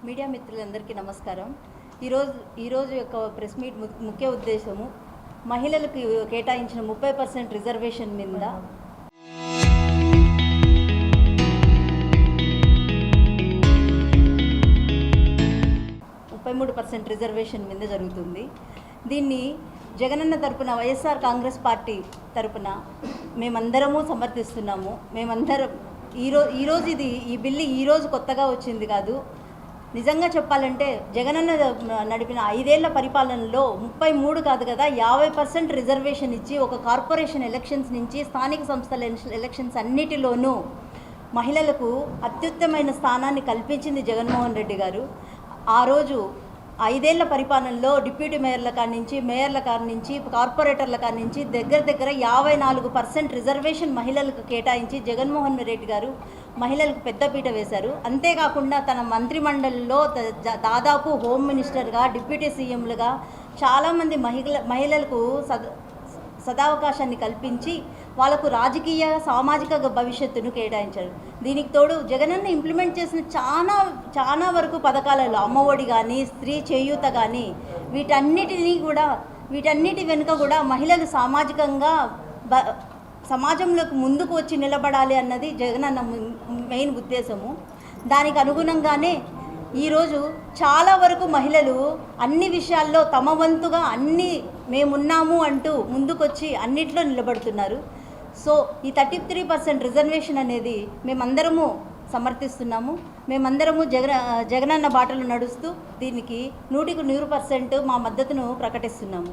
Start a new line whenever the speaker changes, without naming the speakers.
Media మిత్రులందరికీ నమస్కారం. ఈరోజు యొక్క ప్రెస్ మీట్ ముఖ్య ఉద్దేశము మహిళలకు కేటాయించిన 30% రిజర్వేషన్ మీద 33% రిజర్వేషన్ మీద జరుగుతుంది. దీన్ని జగనన్న తరపున వైఎస్ఆర్ కాంగ్రెస్ పార్టీ తరపున మేమందరము సమర్థిస్తున్నాము. మేమందరం ఈరోజు ఈ బిల్లు ఈరోజు కొత్తగా వచ్చింది కాదు. నిజంగా చెప్పాలంటే జగనన్న నడిపిన 5 ఏళ్ల పరిపాలనలో 33 కాదు కదా 50% రిజర్వేషన్ ఇచ్చి ఒక కార్పొరేషన్ ఎలక్షన్స్ నుంచి స్థానిక సంస్థల ఎలక్షన్స్ అన్నిటిలోనూ మహిళలకు అత్యుత్తమైన స్థానాన్ని కల్పించింది జగన్మోహన్ రెడ్డి గారు. ఆ రోజు 5 ఏళ్ల పరిపాలనలో డిప్యూటీ మేయర్ల కాడి నుంచి కార్పొరేటర్ల కాడి నుంచి దగ్గర 54% రిజర్వేషన్ మహిళలకు కేటాయించి జగన్మోహన్ రెడ్డి గారు మహిళలకు పెద్దపీట వేశారు. అంతేకాకుండా తన మంత్రిమండలిలో దాదాపు హోమ్ మినిస్టర్గా, డిప్యూటీ సీఎంలుగా చాలామంది మహిళలకు సదావకాశాన్ని కల్పించి వాళ్ళకు రాజకీయ సామాజిక భవిష్యత్తును కేటాయించారు. దీనికి తోడు జగనన్న ఇంప్లిమెంట్ చేసిన చాలా వరకు పథకాలలో అమ్మఒడి కానీ, స్త్రీ చేయూత కానీ వీటన్నిటి వెనుక కూడా మహిళలు సామాజికంగా సమాజంలోకి ముందుకు వచ్చి నిలబడాలి అన్నది జగనన్న మెయిన్ ఉద్దేశము. దానికి అనుగుణంగానే ఈరోజు చాలా వరకు మహిళలు అన్ని విషయాల్లో తమ వంతుగా మేమున్నాము అంటూ ముందుకొచ్చి అన్నిట్లో నిలబడుతున్నారు. సో ఈ 33% రిజర్వేషన్ అనేది మేమందరము సమర్థిస్తున్నాము. మేమందరము జగనన్న బాటలు నడుస్తూ దీనికి 100% మా మద్దతును ప్రకటిస్తున్నాము.